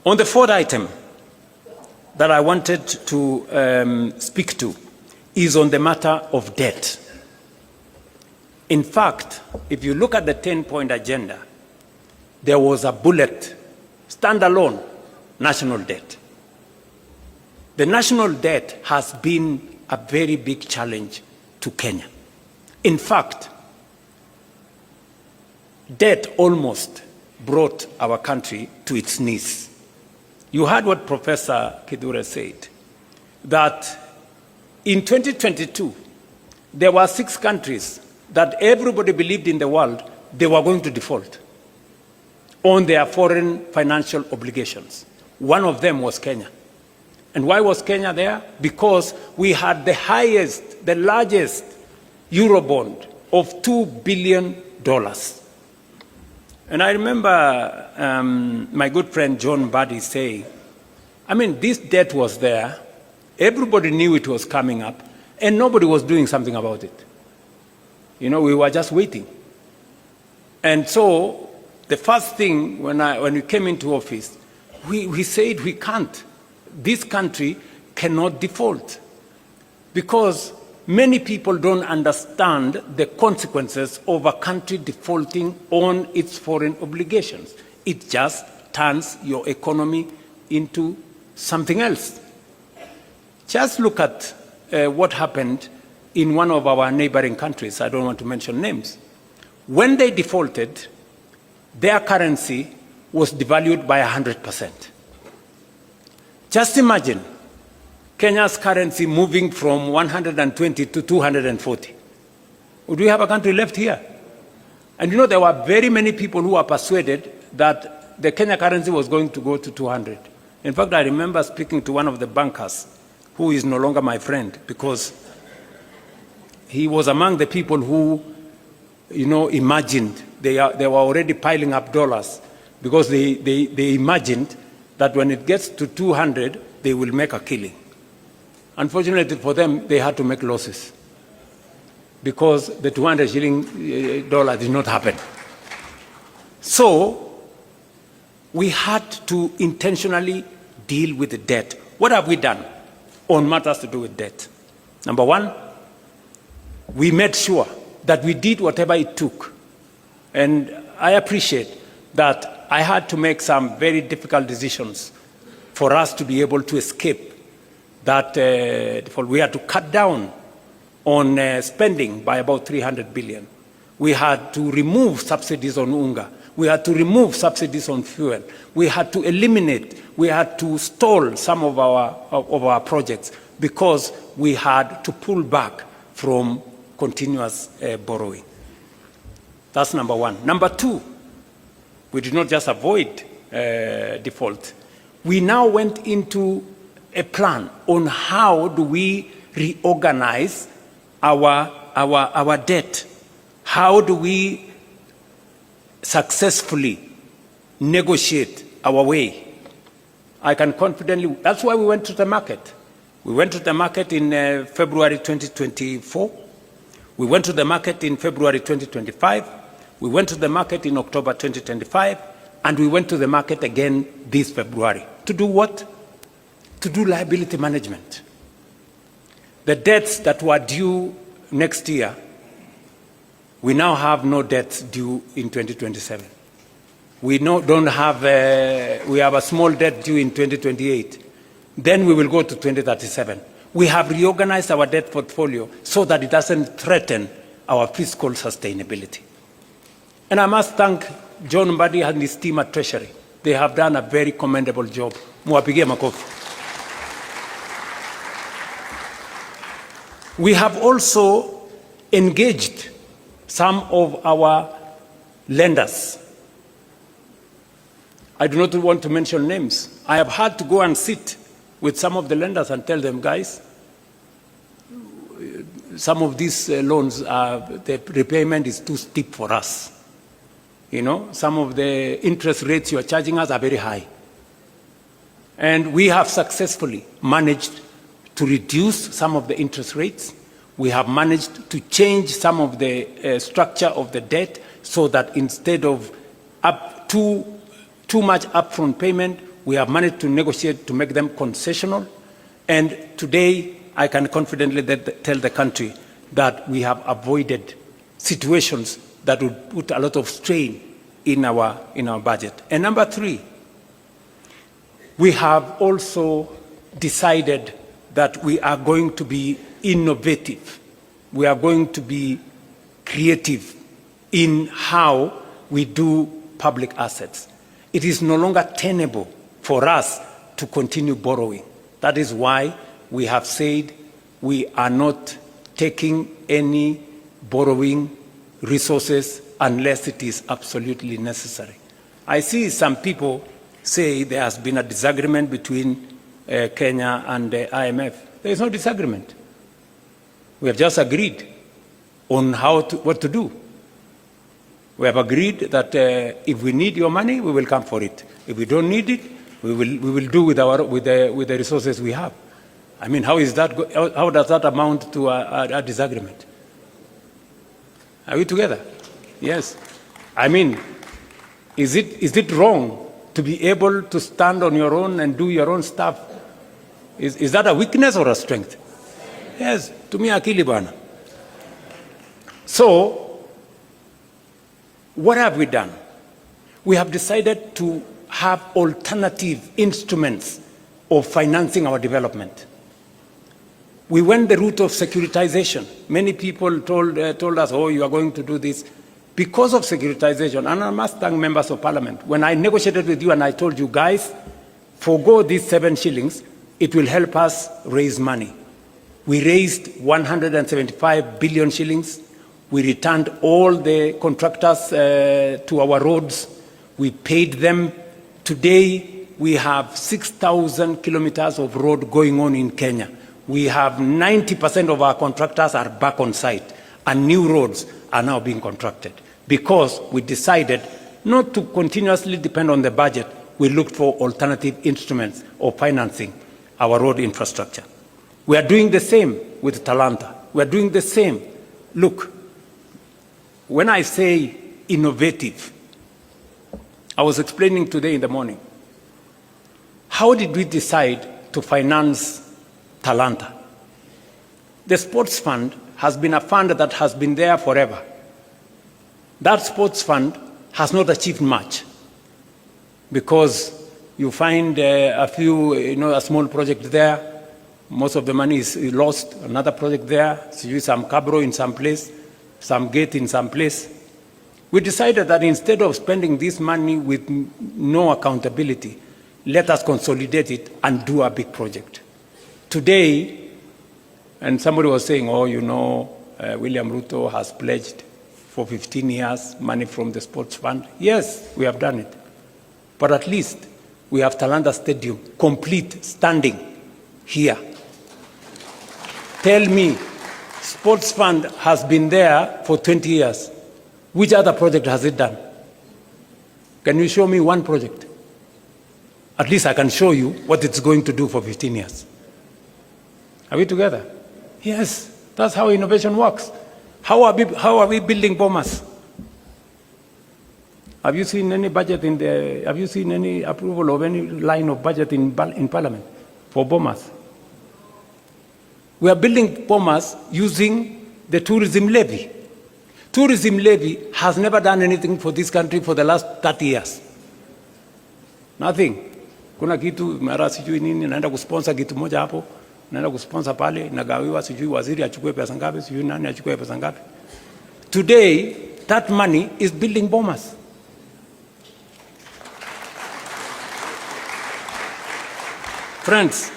On the fourth item that I wanted to speak to is on the matter of debt. In fact, if you look at the 10-point agenda, there was a bullet, standalone, national debt. The national debt has been a very big challenge to Kenya. In fact, debt almost brought our country to its knees. You heard what Professor Kidure said, that in 2022, there were 6 countries that everybody believed in the world they were going to default on their foreign financial obligations. One of them was Kenya. And why was Kenya there? Because we had the highest, the largest Eurobond of $2 billion. And I remember my good friend John Buddy saying, I mean, this debt was there, everybody knew it was coming up, and nobody was doing something about it. You know, we were just waiting. And so the first thing when we came into office, we said we can't. This country cannot default because many people don't understand the consequences of a country defaulting on its foreign obligations. It just turns your economy into something else. Just look at what happened in one of our neighboring countries. I don't want to mention names. When they defaulted, their currency was devalued by 100%. Just imagine Kenya's currency moving from 120 to 240. Would we have a country left here? And you know, there were very many people who were persuaded that the Kenya currency was going to go to 200. In fact, I remember speaking to one of the bankers, who is no longer my friend, because he was among the people who, you know, imagined, they were already piling up dollars, because they imagined that when it gets to 200, they will make a killing. Unfortunately for them, they had to make losses because the 200 shilling dollar did not happen. So we had to intentionally deal with the debt. What have we done on matters to do with debt? Number one, we made sure that we did whatever it took. And I appreciate that I had to make some very difficult decisions for us to be able to escape that default. We had to cut down on spending by about 300 billion. We had to remove subsidies on unga. We had to remove subsidies on fuel. We had to eliminate, we had to stall some of our projects because we had to pull back from continuous borrowing. That's number one. Number two, we did not just avoid default. We now went into a plan on how do we reorganize our debt. How do we successfully negotiate our way? I can confidently, that's why we went to the market. We went to the market in February 2024. We went to the market in February 2025. We went to the market in October 2025, and we went to the market again this February. To do what? To do liability management. The debts that were due next year, we now have no debts due in 2027. We have a small debt due in 2028. Then we will go to 2037. We have reorganized our debt portfolio so that it doesn't threaten our fiscal sustainability. And I must thank John Mbadi and his team at Treasury. They have done a very commendable job. Muwapigie makofi. We have also engaged some of our lenders. I do not want to mention names. I have had to go and sit with some of the lenders and tell them, guys, some of these loans, the repayment is too steep for us. You know, some of the interest rates you are charging us are very high. And we have successfully managed to reduce some of the interest rates. We have managed to change some of the structure of the debt so that instead of too much upfront payment, we have managed to negotiate to make them concessional. And today, I can confidently tell the country that we have avoided situations that would put a lot of strain in our budget. And number three, we have also decided that we are going to be innovative. We are going to be creative in how we do public assets. It is no longer tenable for us to continue borrowing. That is why we have said we are not taking any borrowing resources unless it is absolutely necessary. I see some people say there has been a disagreement between Kenya and the IMF. There is no disagreement. We have just agreed on what to do. We have agreed that if we need your money, we will come for it. If we don't need it, we will do with the resources we have. I mean, how does that amount to a disagreement? Are we together? Yes. I mean, is it wrong to be able to stand on your own and do your own stuff? Is that a weakness or a strength? Yes. To me, akili bana. So, what have we done? We have decided to have alternative instruments of financing our development. We went the route of securitization. Many people told us, oh, you are going to do this. Because of securitization, and I must thank members of parliament, when I negotiated with you and I told you, guys, forgo these 7 shillings, it will help us raise money. We raised 175 billion shillings. We returned all the contractors to our roads. We paid them. Today, we have 6,000 kilometers of road going on in Kenya. We have 90% of our contractors are back on site, and new roads are now being contracted because we decided not to continuously depend on the budget. We looked for alternative instruments of financing our road infrastructure. We are doing the same with Talanta. We are doing the same. Look, when I say innovative, I was explaining today in the morning, how did we decide to finance Talanta? The sports fund has been a fund that has been there forever. That sports fund has not achieved much because you find a few, a small project there. Most of the money is lost. Another project there, some cabro in some place, some gate in some place. We decided that instead of spending this money with no accountability, let us consolidate it and do a big project. Today, and somebody was saying, oh, William Ruto has pledged for 15 years money from the sports fund. Yes, we have done it. But at least we have Talanta Stadium complete, standing here. Tell me, sports fund has been there for 20 years. Which other project has it done? Can you show me one project? At least I can show you what it's going to do for 15 years. Are we together? Yes, that's how innovation works. How are we building Bomas? Have you seen any budget have you seen any approval of any line of budget in Parliament for Bomas? We are building Bomas using the tourism levy. Tourism levy has never done anything for this country for the last 30 years. Nothing. Kuna kitu mara sijui nini naenda kusponsor kitu moja hapo, naenda kusponsor pale, nagawiwa sijui waziri achukue pesa ngapi, sijui nani achukue pesa ngapi. Today, that money is building Bomas. Friends,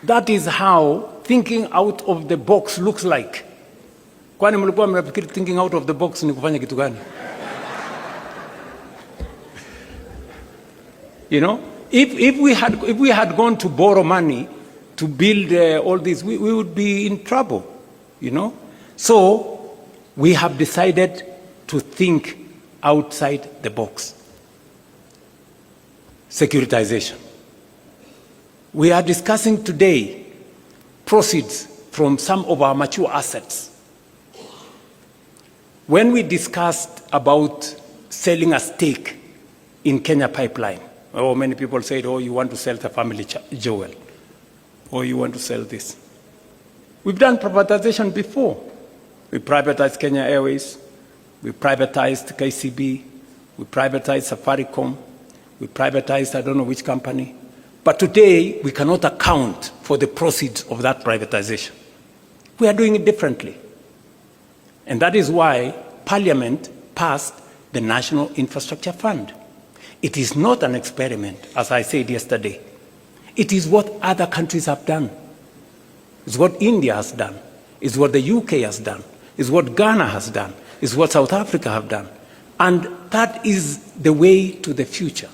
that is how thinking out of the box looks like. Kwani mlikuwa mnafikiri thinking out of the box ni kufanya kitu gani? If we had gone to borrow money to build all this, we would be in trouble, So we have decided to think outside the box. Securitization. We are discussing today proceeds from some of our mature assets. When we discussed about selling a stake in Kenya Pipeline, Oh, many people said, oh, you want to sell the family jewel. Or you want to sell this. We've done privatization before. We privatized Kenya Airways. We privatized KCB. We privatized Safaricom. We privatized I don't know which company. But today, we cannot account for the proceeds of that privatization. We are doing it differently. And that is why Parliament passed the National Infrastructure Fund. It is not an experiment, as I said yesterday. It is what other countries have done. It's what India has done. It's what the UK has done. It's what Ghana has done. It's what South Africa have done. And that is the way to the future.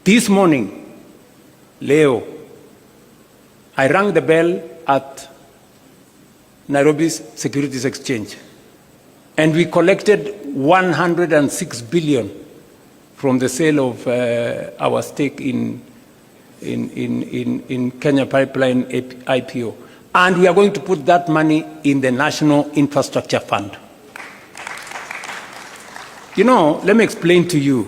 This morning, Leo, I rang the bell at Nairobi's Securities Exchange, and we collected 106 billion from the sale of our stake in Kenya Pipeline IPO. And we are going to put that money in the National Infrastructure Fund. You know, let me explain to you.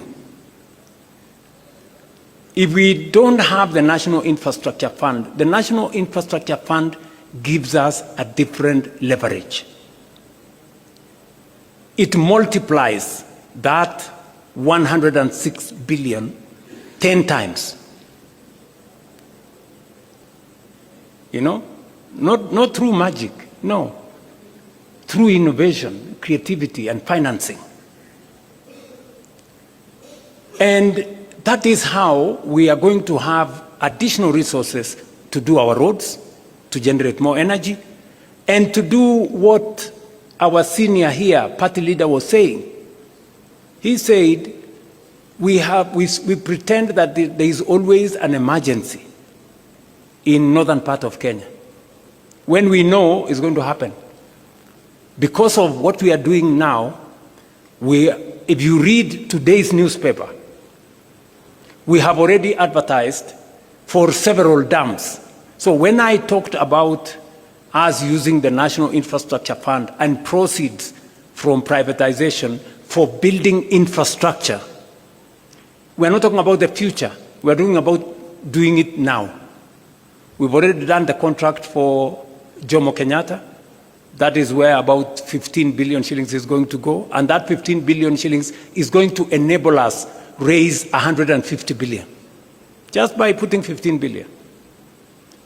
If we don't have the National Infrastructure Fund, the National Infrastructure Fund gives us a different leverage. It multiplies that 106 billion 10 times. You know, not through magic, no. Through innovation, creativity, and financing. And that is how we are going to have additional resources to do our roads, to generate more energy, and to do what our senior here, party leader, was saying. He said, we pretend that there is always an emergency in northern part of Kenya, when we know it's going to happen. Because of what we are doing now, if you read today's newspaper, we have already advertised for several dams. So when I talked about us using the National Infrastructure Fund and proceeds from privatization for building infrastructure, we're not talking about the future. We're doing it now. We've already done the contract for Jomo Kenyatta. That is where about 15 billion shillings is going to go. And that 15 billion shillings is going to enable us raise 150 billion. Just by putting 15 billion.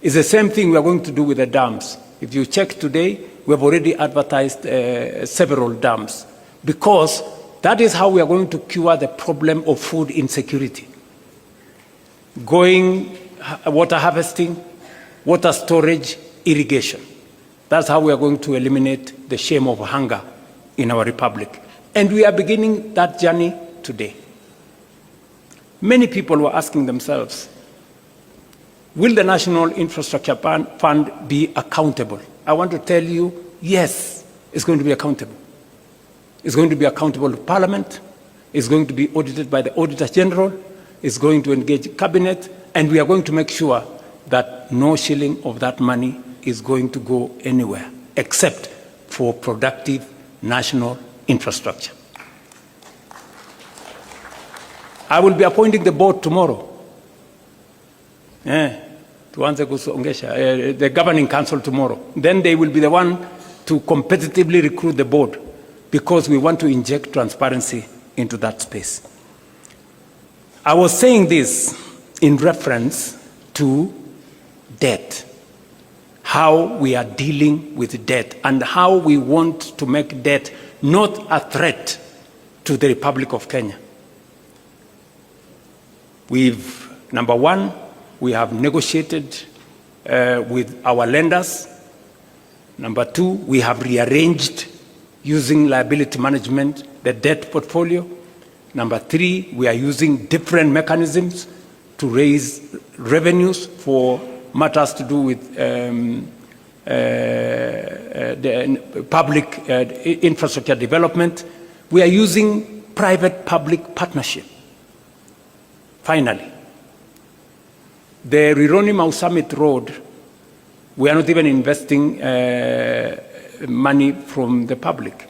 It's the same thing we are going to do with the dams. If you check today, we have already advertised several dams, because that is how we are going to cure the problem of food insecurity. Water harvesting, water storage, irrigation. That's how we are going to eliminate the shame of hunger in our republic. And we are beginning that journey today. Many people were asking themselves, will the National Infrastructure Fund be accountable? I want to tell you, yes, it's going to be accountable. It's going to be accountable to Parliament. It's going to be audited by the Auditor General. It's going to engage Cabinet. And we are going to make sure that no shilling of that money is going to go anywhere except for productive national infrastructure. I will be appointing the board tomorrow. The governing council tomorrow. Then they will be the one to competitively recruit the board, because we want to inject transparency into that space. I was saying this in reference to debt, how we are dealing with debt, and how we want to make debt not a threat to the Republic of Kenya. Number one, we have negotiated with our lenders. Number two, we have rearranged, using liability management, the debt portfolio. Number three, we are using different mechanisms to raise revenues for matters to do with the public infrastructure development. We are using private-public partnership. Finally, the Rironi-Mau Summit Road, we are not even investing money from the public.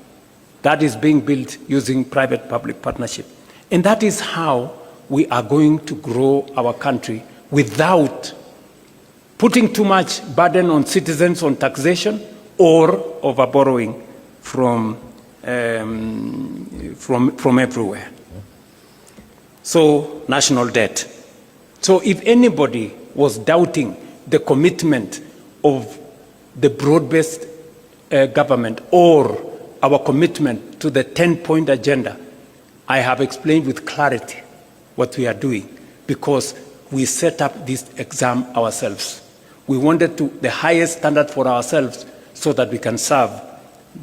That is being built using private-public partnership. And that is how we are going to grow our country without putting too much burden on citizens on taxation or over borrowing from everywhere. So, national debt. So if anybody was doubting the commitment of the broad-based government or our commitment to the 10-point agenda, I have explained with clarity what we are doing, because we set up this exam ourselves. We wanted the highest standard for ourselves so that we can serve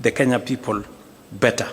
the Kenyan people better.